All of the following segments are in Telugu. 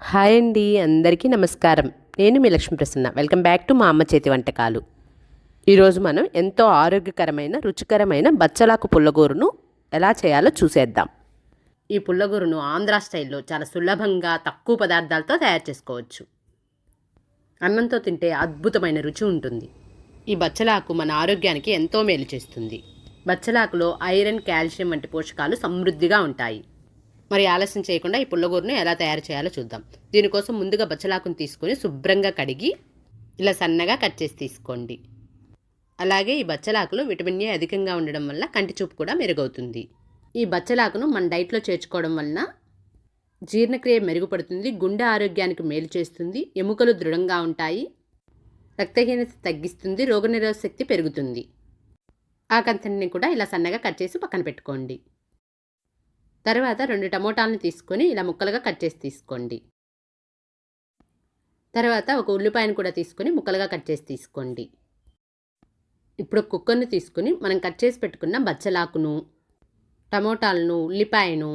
హాయ్ అండి, అందరికీ నమస్కారం. నేను మీ Lakshmi Prasanna. Welcome back to మా అమ్మ చేతి వంటకాలు. ఈరోజు మనం ఎంతో ఆరోగ్యకరమైన రుచికరమైన బచ్చలాకు పుల్లగూరను ఎలా చేయాలో చూసేద్దాం. ఈ పుల్లగూరను ఆంధ్ర స్టైల్లో చాలా సులభంగా తక్కువ పదార్థాలతో తయారు చేసుకోవచ్చు. అన్నంతో తింటే అద్భుతమైన రుచి ఉంటుంది. ఈ బచ్చలాకు మన ఆరోగ్యానికి ఎంతో మేలు చేస్తుంది. బచ్చలాకులో ఐరన్, కాల్షియం వంటి పోషకాలు సమృద్ధిగా ఉంటాయి. మరి ఆలస్యం చేయకుండా ఈ పుల్లగూరను ఎలా తయారు చేయాలో చూద్దాం. దీనికోసం ముందుగా బచ్చలాకును తీసుకొని శుభ్రంగా కడిగి ఇలా సన్నగా కట్ చేసి తీసుకోండి. అలాగే ఈ బచ్చలాకులో విటమిన్ ఏ అధికంగా ఉండడం వల్ల కంటి చూపు కూడా మెరుగవుతుంది. ఈ బచ్చలాకును మన డైట్లో చేర్చుకోవడం వలన జీర్ణక్రియ మెరుగుపడుతుంది, గుండె ఆరోగ్యానికి మేలు చేస్తుంది, ఎముకలు దృఢంగా ఉంటాయి, రక్తహీనత తగ్గిస్తుంది, రోగనిరోధక శక్తి పెరుగుతుంది. ఆ కంతెంట్ని కూడా ఇలా సన్నగా కట్ చేసి పక్కన పెట్టుకోండి. తర్వాత 2 టమోటాలను తీసుకొని ఇలా ముక్కలుగా కట్ చేసి తీసుకోండి. తర్వాత ఒక ఉల్లిపాయను కూడా తీసుకొని ముక్కలుగా కట్ చేసి తీసుకోండి. ఇప్పుడు కుక్కర్ని తీసుకొని మనం కట్ చేసి పెట్టుకున్న బచ్చలాకును, టమోటాలను, ఉల్లిపాయను,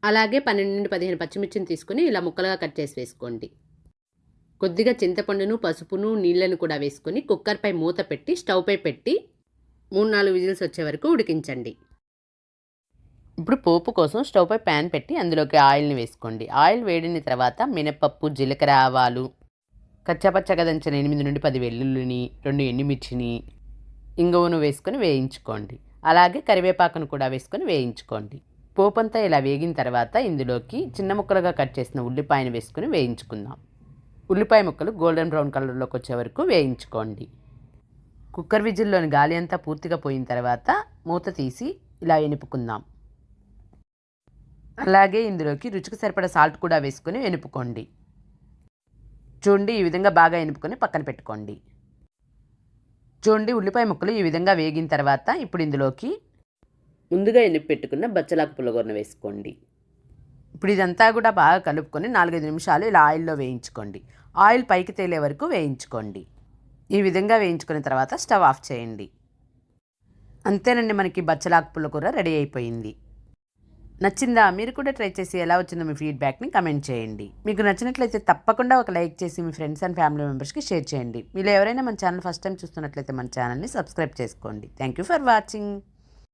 అలాగే 12 నుండి 15 పచ్చిమిర్చిని తీసుకొని ఇలా ముక్కలుగా కట్ చేసి వేసుకోండి. కొద్దిగా చింతపండును, పసుపును, నీళ్లను కూడా వేసుకొని కుక్కర్పై మూత పెట్టి స్టవ్పై పెట్టి 3-4 విజిల్స్ వచ్చే వరకు ఉడికించండి. ఇప్పుడు పోపు కోసం స్టవ్పై ప్యాన్ పెట్టి అందులోకి ఆయిల్ని వేసుకోండి. ఆయిల్ వేడిన తర్వాత మినపప్పు, జీలకర్ర, ఆవాలు, కచ్చాపచ్చగా దంచిన 8 నుండి 10 వెల్లుల్లిని, 2 ఎండుమిర్చిని, ఇంగువను వేసుకొని వేయించుకోండి. అలాగే కరివేపాకును కూడా వేసుకొని వేయించుకోండి. పోపంతా ఇలా వేగిన తర్వాత ఇందులోకి చిన్న ముక్కలుగా కట్ చేసిన ఉల్లిపాయను వేసుకొని వేయించుకుందాం. ఉల్లిపాయ ముక్కలు గోల్డెన్ బ్రౌన్ కలర్లోకి వచ్చే వరకు వేయించుకోండి. కుక్కర్ విజిల్లోని గాలి అంతా పూర్తిగా పోయిన తర్వాత మూత తీసి ఇలా ఎనుపుకుందాం. అలాగే ఇందులోకి రుచికి సరిపడా సాల్ట్ కూడా వేసుకొని ఎనుపుకోండి. చూడండి, ఈ విధంగా బాగా ఎనుపుకొని పక్కన పెట్టుకోండి. చూడండి, ఉల్లిపాయ ముక్కలు ఈ విధంగా వేగిన తర్వాత ఇప్పుడు ఇందులోకి ముందుగా ఎనుపు పెట్టుకున్న బచ్చలాకు పుల్లగూరను వేసుకోండి. ఇప్పుడు ఇదంతా కూడా బాగా కలుపుకొని 4-5 నిమిషాలు ఇలా ఆయిల్లో వేయించుకోండి. ఆయిల్ పైకి తేలే వరకు వేయించుకోండి. ఈ విధంగా వేయించుకున్న తర్వాత స్టవ్ ఆఫ్ చేయండి. అంతేనండి, మనకి బచ్చలాకు పుల్లగూర రెడీ అయిపోయింది. నచ్చిందా? మీరు కూడా ట్రై చేసి ఎలా వచ్చిందో మీ ఫీడ్బ్యాక్ని కమెంట్ చేయండి. మీకు నచ్చినట్లయితే తప్పకుండా ఒక లైక్ చేసి మీ ఫ్రెండ్స్ అండ్ ఫ్యామిలీ మెంబర్స్కి షేర్ చేయండి. మీరు ఎవరైనా మన ఛానల్ ఫస్ట్ టైం చూస్తున్నట్లయితే మన ఛానల్ని సబ్స్క్రైబ్ చేసుకోండి. Thank you for watching.